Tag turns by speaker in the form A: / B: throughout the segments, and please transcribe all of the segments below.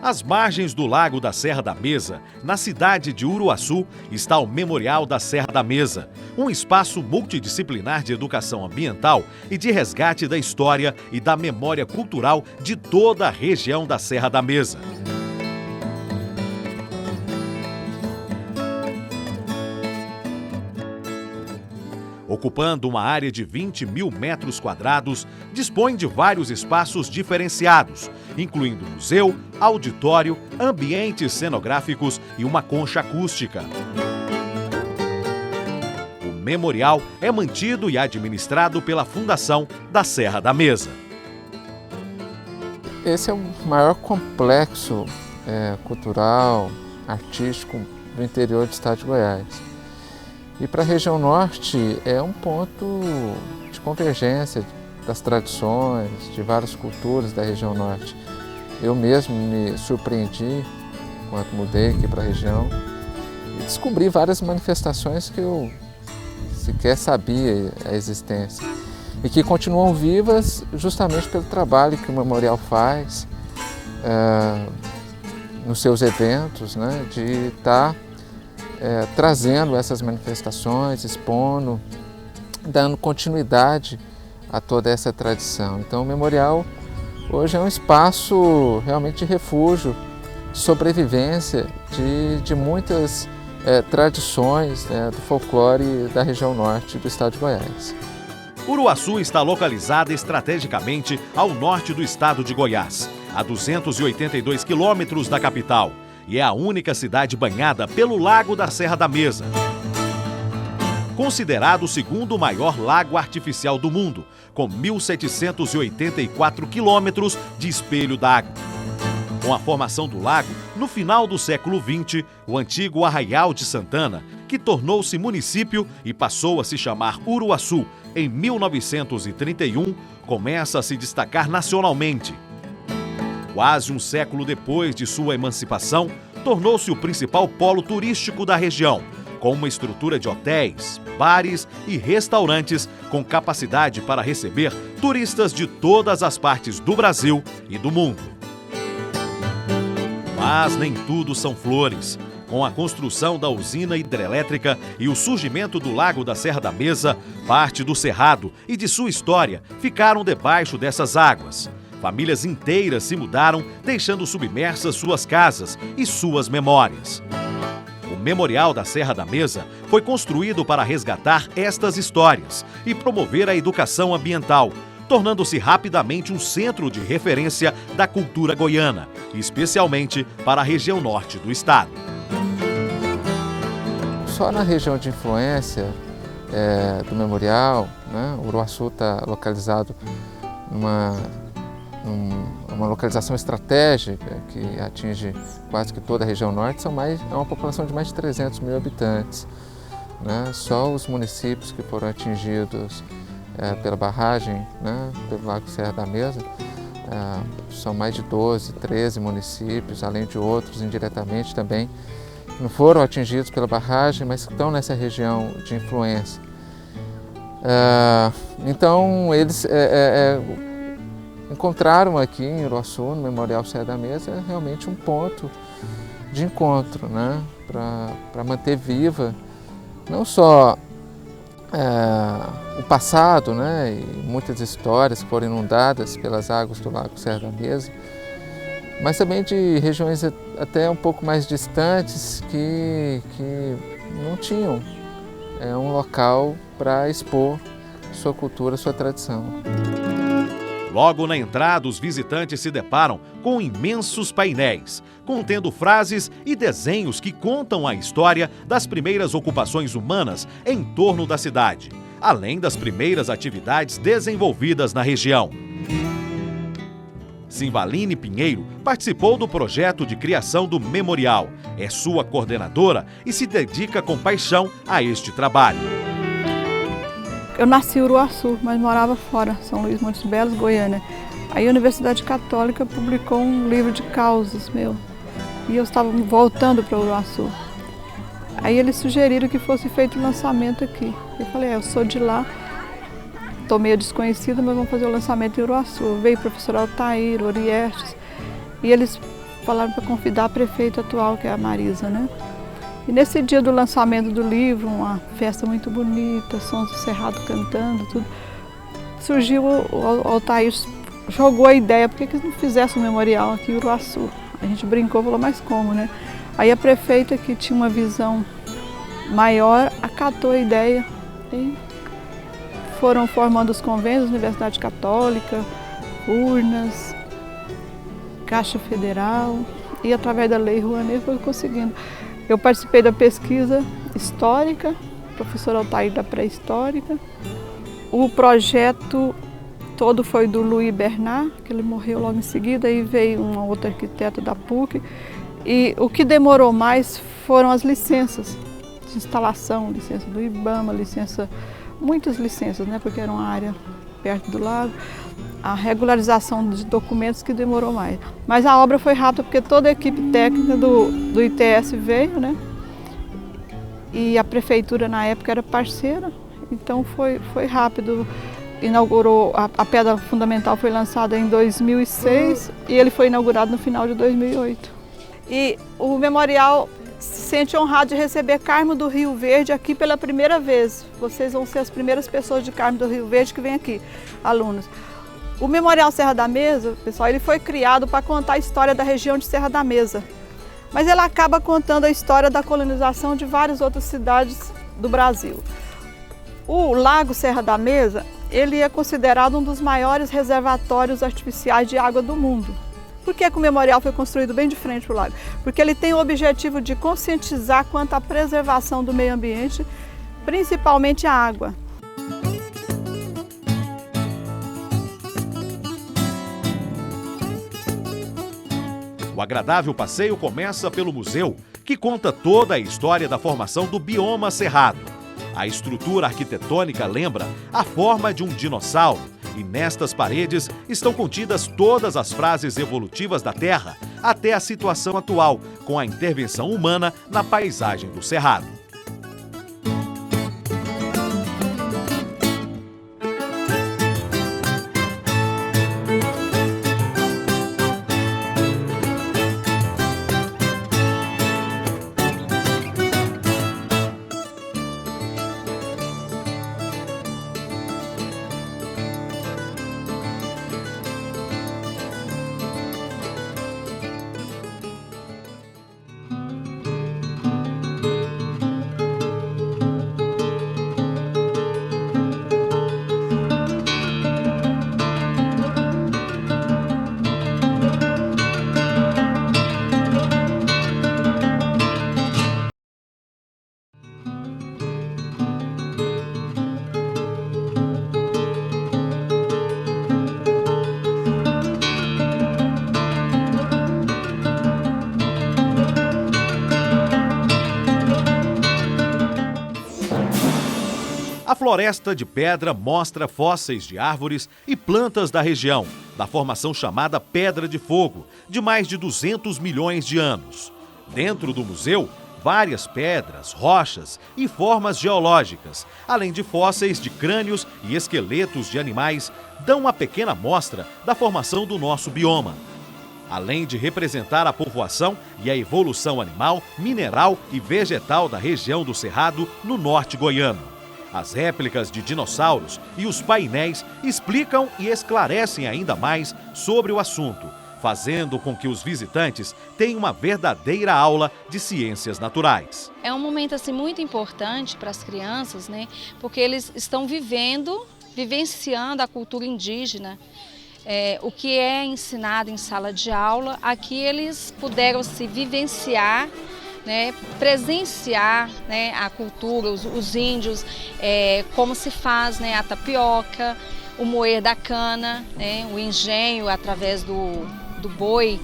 A: Às margens do Lago da Serra da Mesa, na cidade de Uruaçu, está o Memorial da Serra da Mesa, um espaço multidisciplinar de educação ambiental e de resgate da história e da memória cultural de toda a região da Serra da Mesa. Ocupando uma área de 20 mil metros quadrados, dispõe de vários espaços diferenciados, incluindo museu, auditório, ambientes cenográficos e uma concha acústica. O memorial é mantido e administrado pela Fundação da Serra da Mesa.
B: Esse é o maior complexo cultural, artístico do interior do estado de Goiás. E para a região norte é um ponto de convergência das tradições, de várias culturas da região norte. Eu mesmo me surpreendi quando mudei aqui para a região e descobri várias manifestações que eu sequer sabia a existência e que continuam vivas justamente pelo trabalho que o Memorial faz nos seus eventos, né, de estar trazendo essas manifestações, expondo, dando continuidade a toda essa tradição. Então o Memorial hoje é um espaço realmente de refúgio, de sobrevivência de muitas tradições do folclore da região norte do estado de Goiás.
A: Uruaçu está localizada estrategicamente ao norte do estado de Goiás, a 282 quilômetros da capital, e é a única cidade banhada pelo Lago da Serra da Mesa. Considerado o segundo maior lago artificial do mundo, com 1.784 quilômetros de espelho d'água. Com a formação do lago, no final do século XX, o antigo Arraial de Santana, que tornou-se município e passou a se chamar Uruaçu em 1931, começa a se destacar nacionalmente. Quase um século depois de sua emancipação, tornou-se o principal polo turístico da região, com uma estrutura de hotéis, bares e restaurantes com capacidade para receber turistas de todas as partes do Brasil e do mundo. Mas nem tudo são flores. Com a construção da usina hidrelétrica e o surgimento do Lago da Serra da Mesa, parte do cerrado e de sua história ficaram debaixo dessas águas. Famílias inteiras se mudaram, deixando submersas suas casas e suas memórias. O Memorial da Serra da Mesa foi construído para resgatar estas histórias e promover a educação ambiental, tornando-se rapidamente um centro de referência da cultura goiana, especialmente para a região norte do estado.
B: Só na região de influência do Memorial, né, Uruaçu está localizado numa localização estratégica que atinge quase que toda a região norte, é uma população de mais de 300 mil habitantes. Né? Só os municípios que foram atingidos pela barragem, né, pelo Lago Serra da Mesa, são mais de 12, 13 municípios, além de outros indiretamente também, que não foram atingidos pela barragem, mas que estão nessa região de influência. Então, eles encontraram aqui em Uruaçu, no Memorial Serra da Mesa, realmente um ponto de encontro, né, para manter viva não só o passado, né, e muitas histórias que foram inundadas pelas águas do Lago Serra da Mesa, mas também de regiões até um pouco mais distantes que não tinham um local para expor sua cultura, sua tradição.
A: Logo na entrada, os visitantes se deparam com imensos painéis, contendo frases e desenhos que contam a história das primeiras ocupações humanas em torno da cidade, além das primeiras atividades desenvolvidas na região. Simvaline Pinheiro participou do projeto de criação do Memorial, é sua coordenadora e se dedica com paixão a este trabalho.
C: Eu nasci em Uruaçu, mas morava fora, São Luís, Montes Belos, Goiânia. Aí a Universidade Católica publicou um livro de causas meu, e eu estava voltando para Uruaçu. Aí eles sugeriram que fosse feito o lançamento aqui. Eu falei, eu sou de lá, estou meio desconhecida, mas vamos fazer o lançamento em Uruaçu. Veio o professor Altair, Oriestes, e eles falaram para convidar a prefeita atual, que é a Marisa, né? E nesse dia do lançamento do livro, uma festa muito bonita, sons do Cerrado cantando, tudo, surgiu o Altair, jogou a ideia, por que não fizesse um memorial aqui em Uruaçu? A gente brincou, falou, mas como, né? Aí a prefeita, que tinha uma visão maior, acatou a ideia e foram formando os convênios, Universidade Católica, Urnas, Caixa Federal, e através da Lei Rouanet foi conseguindo. Eu participei da pesquisa histórica, professor Altair da pré-histórica. O projeto todo foi do Luiz Bernard, que ele morreu logo em seguida, aí veio uma outra arquiteta da PUC. E o que demorou mais foram as licenças de instalação, licença do IBAMA, muitas licenças, né, porque era uma área perto do lago. A regularização de documentos que demorou mais. Mas a obra foi rápida porque toda a equipe técnica do ITS veio, né? E a prefeitura na época era parceira, então foi rápido. Inaugurou, a pedra fundamental foi lançada em 2006 e ele foi inaugurado no final de 2008. E o memorial se sente honrado de receber Carmo do Rio Verde aqui pela primeira vez. Vocês vão ser as primeiras pessoas de Carmo do Rio Verde que vêm aqui, alunos. O Memorial Serra da Mesa, pessoal, ele foi criado para contar a história da região de Serra da Mesa. Mas ele acaba contando a história da colonização de várias outras cidades do Brasil. O Lago Serra da Mesa, ele é considerado um dos maiores reservatórios artificiais de água do mundo. Por que o memorial foi construído bem de frente para o lago? Porque ele tem o objetivo de conscientizar quanto à preservação do meio ambiente, principalmente a água.
A: O agradável passeio começa pelo museu, que conta toda a história da formação do bioma cerrado. A estrutura arquitetônica lembra a forma de um dinossauro e nestas paredes estão contidas todas as fases evolutivas da Terra até a situação atual, com a intervenção humana na paisagem do Cerrado. A floresta de pedra mostra fósseis de árvores e plantas da região, da formação chamada Pedra de Fogo, de mais de 200 milhões de anos. Dentro do museu, várias pedras, rochas e formas geológicas, além de fósseis de crânios e esqueletos de animais, dão uma pequena amostra da formação do nosso bioma. Além de representar a povoação e a evolução animal, mineral e vegetal da região do Cerrado, no norte goiano. As réplicas de dinossauros e os painéis explicam e esclarecem ainda mais sobre o assunto, fazendo com que os visitantes tenham uma verdadeira aula de ciências naturais.
D: É um momento assim muito importante para as crianças, né? Porque eles estão vivenciando a cultura indígena. O que é ensinado em sala de aula, aqui eles puderam se vivenciar, né, presenciar, né, a cultura, os índios, como se faz, né, a tapioca, o moer da cana, né, o engenho através do boi.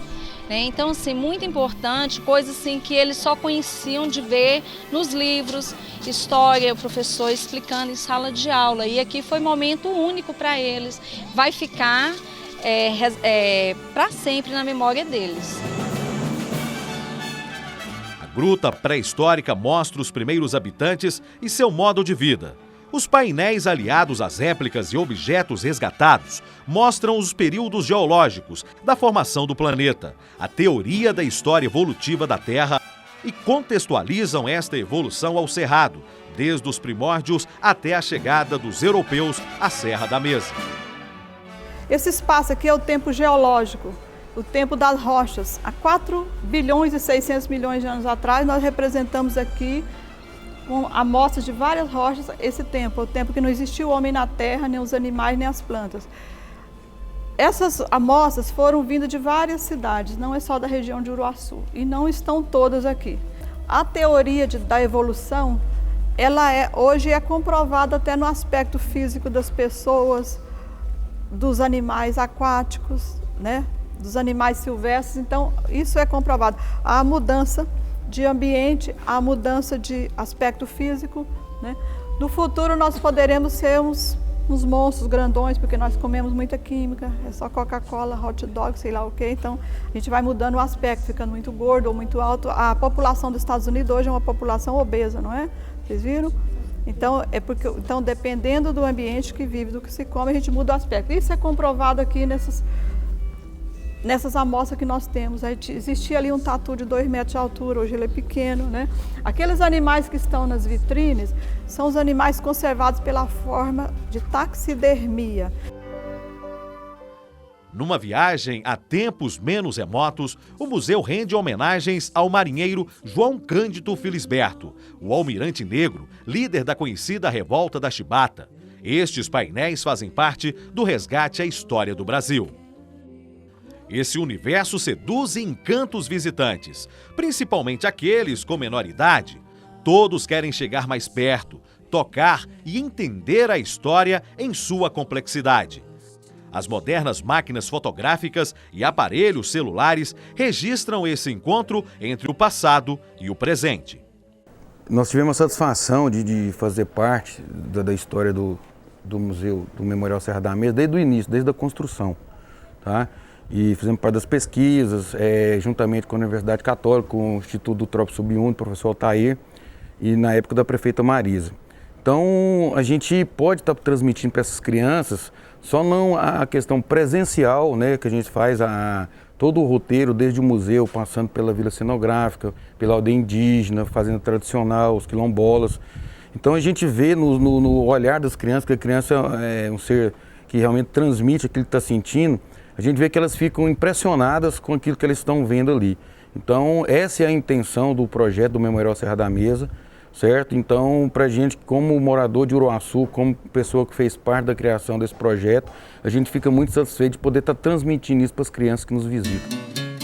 D: Né? Então, assim, muito importante, coisas assim, que eles só conheciam de ver nos livros, história, o professor explicando em sala de aula. E aqui foi um momento único para eles, vai ficar para sempre na memória deles.
A: A gruta pré-histórica mostra os primeiros habitantes e seu modo de vida. Os painéis aliados às réplicas e objetos resgatados mostram os períodos geológicos da formação do planeta, a teoria da história evolutiva da Terra e contextualizam esta evolução ao Cerrado, desde os primórdios até a chegada dos europeus à Serra da Mesa.
C: Esse espaço aqui é o tempo geológico, o tempo das rochas. Há 4 bilhões e 600 milhões de anos atrás, nós representamos aqui com amostras de várias rochas esse tempo, o tempo que não existia o homem na terra, nem os animais, nem as plantas. Essas amostras foram vindas de várias cidades, não é só da região de Uruaçu, e não estão todas aqui. A teoria da evolução, hoje é comprovada até no aspecto físico das pessoas, dos animais aquáticos, né? Dos animais silvestres, então isso é comprovado. A mudança de ambiente, a mudança de aspecto físico, né? No futuro nós poderemos ser uns monstros grandões, porque nós comemos muita química, é só Coca-Cola, hot dog, sei lá o quê, então a gente vai mudando o aspecto, ficando muito gordo ou muito alto. A população dos Estados Unidos hoje é uma população obesa, não é? Vocês viram? Então, dependendo do ambiente que vive, do que se come, a gente muda o aspecto. Isso é comprovado aqui nessas amostras que nós temos. Existia ali um tatu de 2 metros de altura, hoje ele é pequeno, né? Aqueles animais que estão nas vitrines são os animais conservados pela forma de taxidermia.
A: Numa viagem a tempos menos remotos, o museu rende homenagens ao marinheiro João Cândido Felisberto, o almirante negro, líder da conhecida Revolta da Chibata. Estes painéis fazem parte do resgate à história do Brasil. Esse universo seduz e encanta os visitantes, principalmente aqueles com menor idade. Todos querem chegar mais perto, tocar e entender a história em sua complexidade. As modernas máquinas fotográficas e aparelhos celulares registram esse encontro entre o passado e o presente.
E: Nós tivemos a satisfação de fazer parte da história do Museu do Memorial Serra da Mesa desde o início, desde a construção, tá? E fizemos parte das pesquisas, juntamente com a Universidade Católica, com o Instituto do Trópico Sub-1, do professor Altair, e na época da prefeita Marisa. Então, a gente pode estar transmitindo para essas crianças, só não a questão presencial, né, que a gente faz todo o roteiro, desde o museu, passando pela vila cenográfica, pela aldeia indígena, fazenda tradicional, os quilombolas. Então, a gente vê no olhar das crianças, que a criança é um ser que realmente transmite aquilo que está sentindo, a gente vê que elas ficam impressionadas com aquilo que elas estão vendo ali. Então, essa é a intenção do projeto do Memorial Serra da Mesa, certo? Então, para a gente, como morador de Uruaçu, como pessoa que fez parte da criação desse projeto, a gente fica muito satisfeito de poder estar transmitindo isso para as crianças que nos visitam.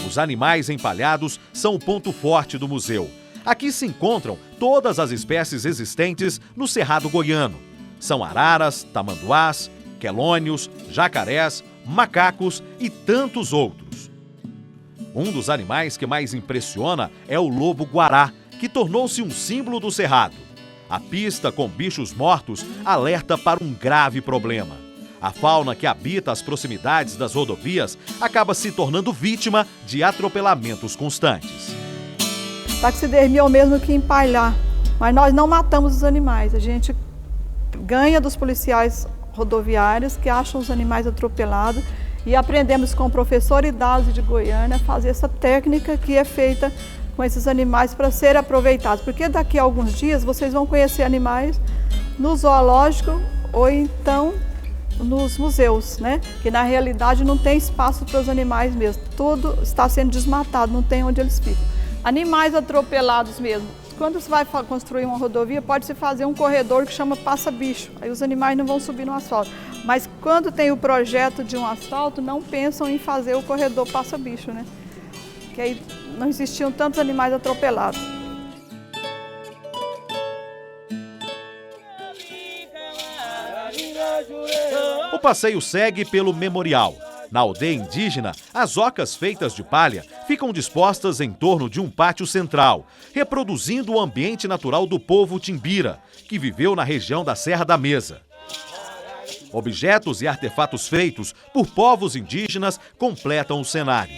A: Os animais empalhados são o ponto forte do museu. Aqui se encontram todas as espécies existentes no Cerrado goiano. São araras, tamanduás, quelônios, jacarés, macacos e tantos outros. Um dos animais que mais impressiona é o lobo-guará, que tornou-se um símbolo do Cerrado. A pista com bichos mortos alerta para um grave problema. A fauna que habita as proximidades das rodovias acaba se tornando vítima de atropelamentos constantes.
C: Taxidermia é o mesmo que empalhar, mas nós não matamos os animais. A gente ganha dos policiais rodoviários que acham os animais atropelados e aprendemos com o professor Hidalgo de Goiânia a fazer essa técnica que é feita com esses animais para serem aproveitados, porque daqui a alguns dias vocês vão conhecer animais no zoológico ou então nos museus, né? Que na realidade não tem espaço para os animais mesmo, tudo está sendo desmatado, não tem onde eles ficam. Animais atropelados mesmo. Quando você vai construir uma rodovia, pode-se fazer um corredor que chama passa-bicho, aí os animais não vão subir no asfalto. Mas quando tem o projeto de um asfalto, não pensam em fazer o corredor passa-bicho, né? Que aí não existiam tantos animais atropelados.
A: O passeio segue pelo memorial. Na aldeia indígena, as ocas feitas de palha ficam dispostas em torno de um pátio central, reproduzindo o ambiente natural do povo Timbira, que viveu na região da Serra da Mesa. Objetos e artefatos feitos por povos indígenas completam o cenário.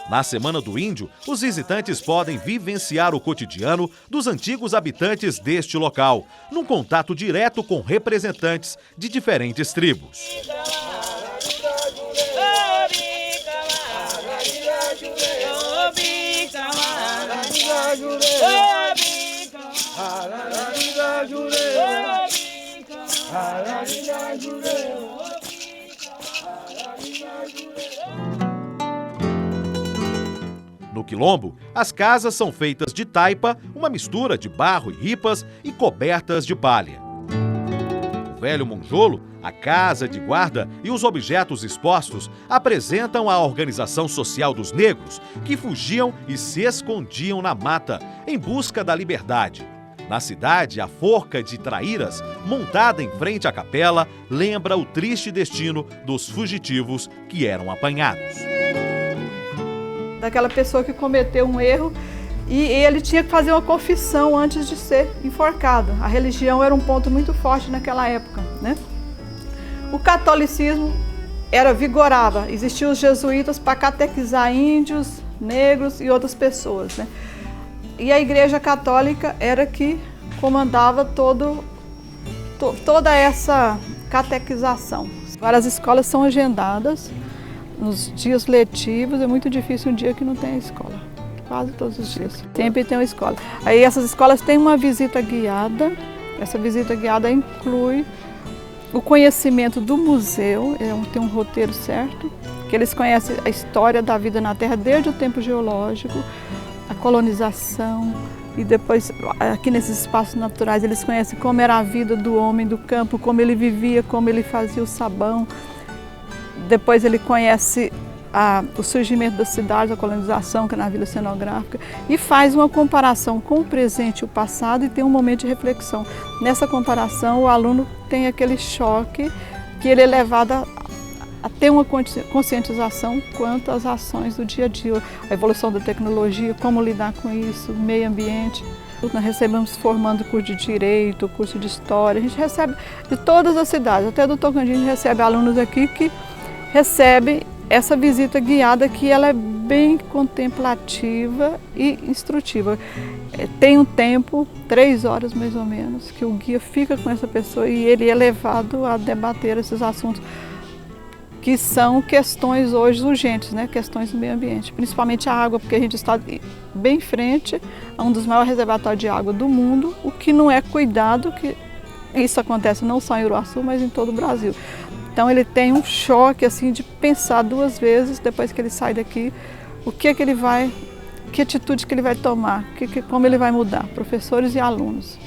A: Na Semana do Índio, os visitantes podem vivenciar o cotidiano dos antigos habitantes deste local, num contato direto com representantes de diferentes tribos. No Quilombo, as casas são feitas de taipa, uma mistura de barro e ripas e cobertas de palha. O velho monjolo, a casa de guarda e os objetos expostos apresentam a organização social dos negros que fugiam e se escondiam na mata em busca da liberdade. Na cidade, a forca de traíras, montada em frente à capela, lembra o triste destino dos fugitivos que eram apanhados.
C: Daquela pessoa que cometeu um erro e ele tinha que fazer uma confissão antes de ser enforcado. A religião era um ponto muito forte naquela época, né? O catolicismo vigorava, existiam os jesuítas para catequizar índios, negros e outras pessoas, né? E a Igreja Católica era que comandava toda essa catequização. Agora as escolas são agendadas nos dias letivos, é muito difícil um dia que não tenha escola. Quase todos os dias. Sempre tem uma escola. Aí essas escolas têm uma visita guiada. Essa visita guiada inclui o conhecimento do museu, tem um roteiro certo, que eles conhecem a história da vida na Terra desde o tempo geológico, a colonização, e depois aqui nesses espaços naturais eles conhecem como era a vida do homem do campo, como ele vivia, como ele fazia o sabão. Depois ele conhece o surgimento da cidade, a colonização, que é na Vila Cenográfica, e faz uma comparação com o presente e o passado e tem um momento de reflexão. Nessa comparação, o aluno tem aquele choque que ele é levado a ter uma conscientização quanto às ações do dia a dia, a evolução da tecnologia, como lidar com isso, o meio ambiente. Nós recebemos formando curso de Direito, curso de História, a gente recebe de todas as cidades, até do Tocantins a gente recebe alunos aqui que recebem essa visita guiada, que ela é bem contemplativa e instrutiva. Tem um tempo, 3 horas mais ou menos, que o guia fica com essa pessoa e ele é levado a debater esses assuntos que são questões hoje urgentes, né? Questões do meio ambiente, principalmente a água, porque a gente está bem em frente a um dos maiores reservatórios de água do mundo, o que não é cuidado, que isso acontece não só em Uruaçu, mas em todo o Brasil. Então ele tem um choque assim de pensar 2 vezes depois que ele sai daqui, que atitude que ele vai tomar, como ele vai mudar, professores e alunos.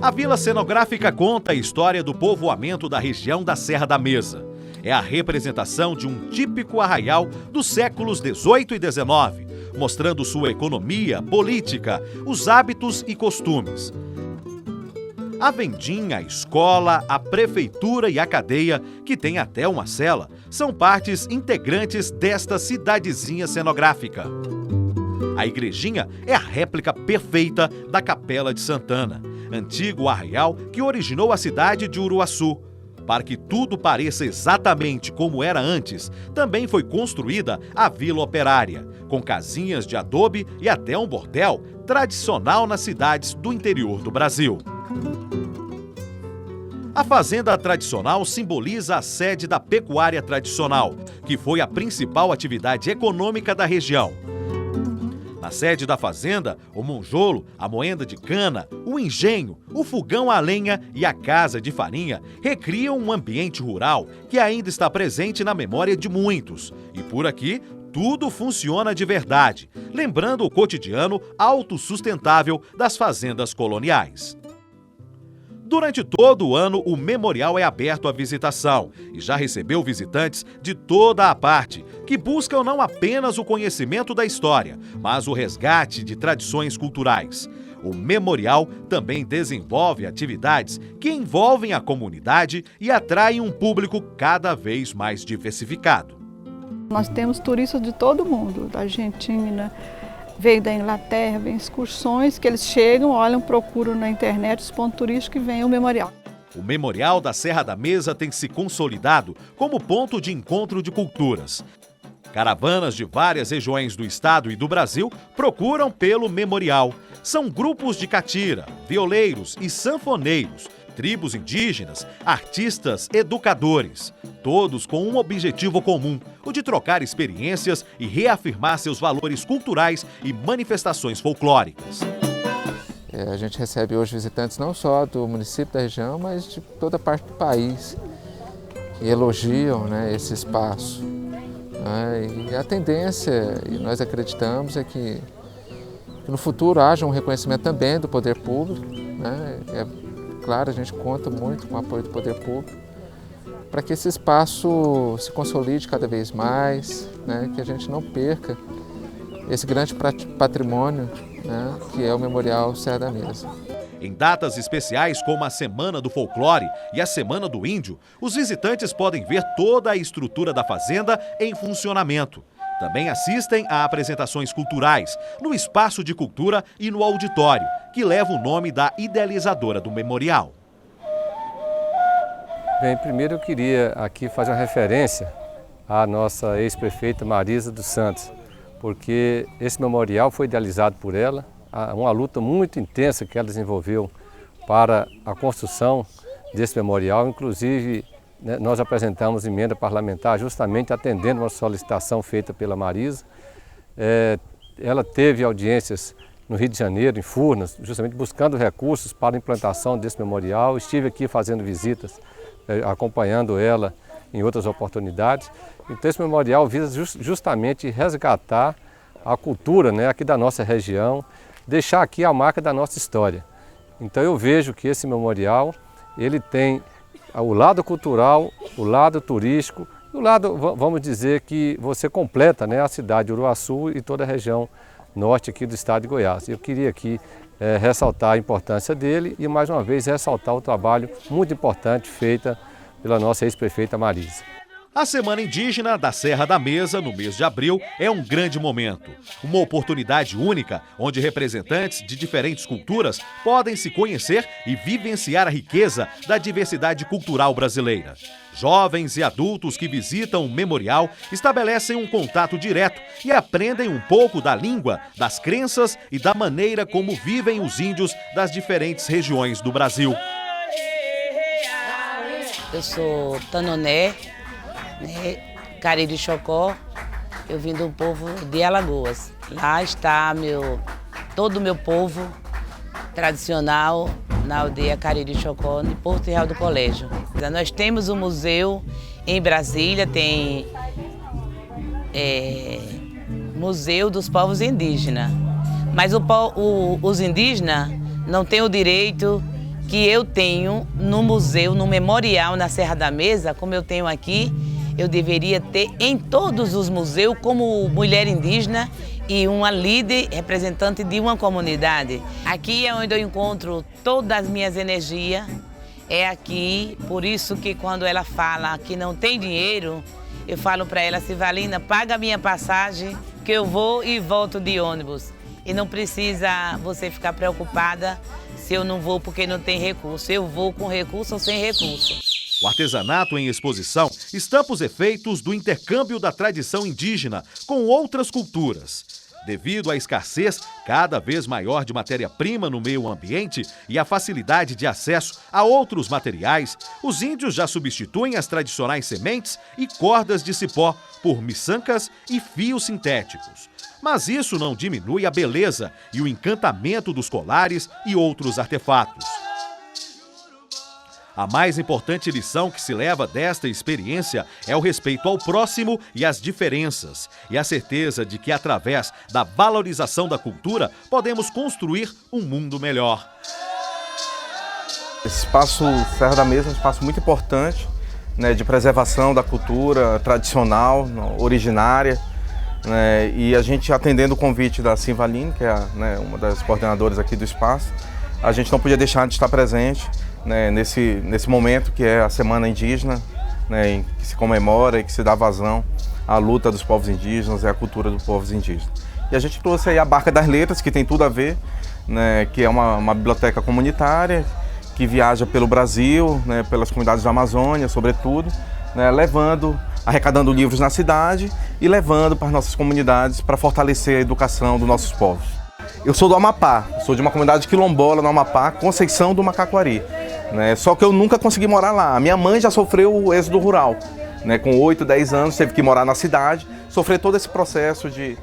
A: A Vila Cenográfica conta a história do povoamento da região da Serra da Mesa. É a representação de um típico arraial dos séculos XVIII e XIX, mostrando sua economia, política, os hábitos e costumes. A vendinha, a escola, a prefeitura e a cadeia, que tem até uma cela, são partes integrantes desta cidadezinha cenográfica. A igrejinha é a réplica perfeita da Capela de Santana, antigo arraial que originou a cidade de Uruaçu. Para que tudo pareça exatamente como era antes, também foi construída a Vila Operária, com casinhas de adobe e até um bordel tradicional nas cidades do interior do Brasil. A fazenda tradicional simboliza a sede da pecuária tradicional, que foi a principal atividade econômica da região. Na sede da fazenda, o monjolo, a moenda de cana, o engenho, o fogão a lenha e a casa de farinha recriam um ambiente rural que ainda está presente na memória de muitos. E por aqui, tudo funciona de verdade, lembrando o cotidiano autossustentável das fazendas coloniais. Durante todo o ano, o memorial é aberto à visitação e já recebeu visitantes de toda a parte, que buscam não apenas o conhecimento da história, mas o resgate de tradições culturais. O memorial também desenvolve atividades que envolvem a comunidade e atraem um público cada vez mais diversificado.
C: Nós temos turistas de todo mundo, da Argentina, veio da Inglaterra, vem excursões que eles chegam, olham, procuram na internet os pontos turísticos e vêm ao memorial.
A: O Memorial da Serra da Mesa tem se consolidado como ponto de encontro de culturas. Caravanas de várias regiões do estado e do Brasil procuram pelo memorial. São grupos de catira, violeiros e sanfoneiros, tribos indígenas, artistas, educadores, todos com um objetivo comum, o de trocar experiências e reafirmar seus valores culturais e manifestações folclóricas.
B: A gente recebe hoje visitantes não só do município da região, mas de toda parte do país, que elogiam, né, esse espaço. E a tendência, e nós acreditamos, é que no futuro haja um reconhecimento também do poder público. Claro, a gente conta muito com o apoio do poder público para que esse espaço se consolide cada vez mais, que a gente não perca esse grande patrimônio, que é o Memorial Serra da Mesa.
A: Em datas especiais como a Semana do Folclore e a Semana do Índio, os visitantes podem ver toda a estrutura da fazenda em funcionamento. Também assistem a apresentações culturais no Espaço de Cultura e no auditório, que leva o nome da idealizadora do memorial.
F: Bem, primeiro eu queria aqui fazer uma referência à nossa ex-prefeita Marisa dos Santos, porque esse memorial foi idealizado por ela, uma luta muito intensa que ela desenvolveu para a construção desse memorial. Inclusive, nós apresentamos emenda parlamentar justamente atendendo uma solicitação feita pela Marisa. Ela teve audiências no Rio de Janeiro, em Furnas, justamente buscando recursos para a implantação desse memorial. Estive aqui fazendo visitas, acompanhando ela em outras oportunidades. Então esse memorial visa justamente resgatar a cultura, aqui da nossa região, deixar aqui a marca da nossa história. Então eu vejo que esse memorial, ele tem o lado cultural, o lado turístico, e o lado, vamos dizer, que você completa a cidade de Uruaçu e toda a região norte aqui do estado de Goiás. Eu queria aqui ressaltar a importância dele e mais uma vez ressaltar o trabalho muito importante feito pela nossa ex-prefeita Marisa.
A: A Semana Indígena da Serra da Mesa, no mês de abril, é um grande momento. Uma oportunidade única, onde representantes de diferentes culturas podem se conhecer e vivenciar a riqueza da diversidade cultural brasileira. Jovens e adultos que visitam o memorial estabelecem um contato direto e aprendem um pouco da língua, das crenças e da maneira como vivem os índios das diferentes regiões do Brasil.
G: Eu sou Tanoné, Cariri Chocó, eu vim do povo de Alagoas. Lá está todo o meu povo tradicional na aldeia Cariri Chocó, em Porto Real do Colégio. Nós temos um museu em Brasília, tem Museu dos Povos Indígenas. Mas os indígenas não têm o direito que eu tenho no museu, no memorial na Serra da Mesa, como eu tenho aqui. Eu deveria ter em todos os museus como mulher indígena e uma líder representante de uma comunidade. Aqui é onde eu encontro todas as minhas energias, é aqui. Por isso que quando ela fala que não tem dinheiro, eu falo para ela, Civalina, paga a minha passagem que eu vou e volto de ônibus. E não precisa você ficar preocupada se eu não vou porque não tem recurso. Eu vou com recurso ou sem recurso.
A: O artesanato em exposição estampa os efeitos do intercâmbio da tradição indígena com outras culturas. Devido à escassez cada vez maior de matéria-prima no meio ambiente e à facilidade de acesso a outros materiais, os índios já substituem as tradicionais sementes e cordas de cipó por miçancas e fios sintéticos. Mas isso não diminui a beleza e o encantamento dos colares e outros artefatos. A mais importante lição que se leva desta experiência é o respeito ao próximo e às diferenças, e a certeza de que, através da valorização da cultura, podemos construir um mundo melhor.
H: Esse espaço Serra da Mesa é um espaço muito importante, né, de preservação da cultura tradicional, originária, né, e a gente, atendendo o convite da Simvaline, que é uma das coordenadoras aqui do espaço, a gente não podia deixar de estar presente, né, nesse momento que é a Semana Indígena, né, em que se comemora e que se dá vazão à luta dos povos indígenas e à cultura dos povos indígenas. E a gente trouxe aí a Barca das Letras, que tem tudo a ver, né, que é uma biblioteca comunitária que viaja pelo Brasil, né, pelas comunidades da Amazônia, sobretudo, né, arrecadando livros na cidade e levando para as nossas comunidades para fortalecer a educação dos nossos povos. Eu sou do Amapá, sou de uma comunidade quilombola no Amapá, Conceição do Macaquari, né, só que eu nunca consegui morar lá. A minha mãe já sofreu o êxodo rural, né, com 8, 10 anos, teve que morar na cidade, sofrer todo esse processo de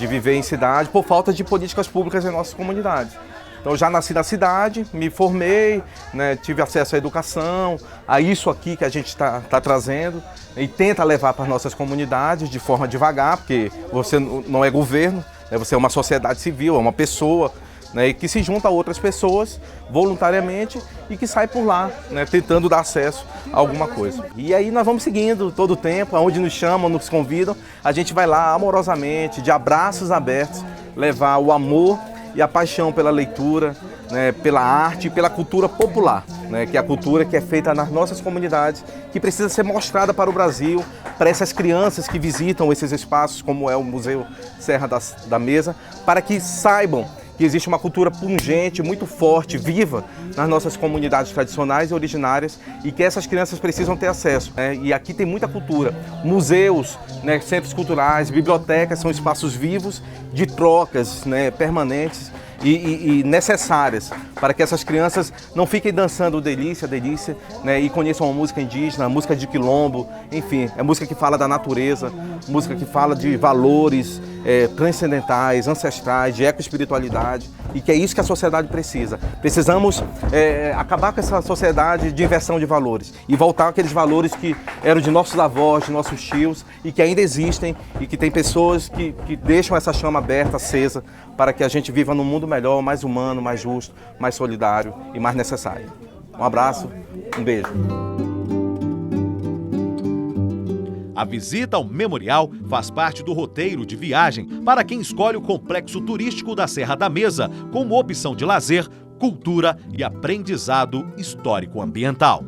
H: viver em cidade por falta de políticas públicas em nossas comunidades. Então eu já nasci na cidade, me formei, né, tive acesso à educação, a isso aqui que a gente está trazendo e tenta levar para as nossas comunidades de forma devagar, porque você não é governo, né, você é uma sociedade civil, é uma pessoa, né, e que se junta a outras pessoas voluntariamente e que sai por lá, né, tentando dar acesso a alguma coisa. E aí nós vamos seguindo todo o tempo, aonde nos chamam, nos convidam, a gente vai lá amorosamente, de abraços abertos, levar o amor e a paixão pela leitura, né, pela arte e pela cultura popular, né, que é a cultura que é feita nas nossas comunidades, que precisa ser mostrada para o Brasil, para essas crianças que visitam esses espaços, como é o Museu Serra da Mesa, para que saibam que existe uma cultura pungente, muito forte, viva nas nossas comunidades tradicionais e originárias e que essas crianças precisam ter acesso, né? E aqui tem muita cultura. Museus, né, centros culturais, bibliotecas são espaços vivos de trocas, né, permanentes e necessárias para que essas crianças não fiquem dançando delícia, né, e conheçam a música indígena, a música de quilombo, enfim, é música que fala da natureza, música que fala de valores transcendentais, ancestrais, de ecoespiritualidade, e que é isso que a sociedade precisa. Precisamos acabar com essa sociedade de inversão de valores e voltar àqueles valores que eram de nossos avós, de nossos tios e que ainda existem e que tem pessoas que deixam essa chama aberta, acesa, para que a gente viva num mundo melhor, mais humano, mais justo, mais solidário e mais necessário. Um abraço, um beijo.
A: A visita ao memorial faz parte do roteiro de viagem para quem escolhe o complexo turístico da Serra da Mesa como opção de lazer, cultura e aprendizado histórico-ambiental.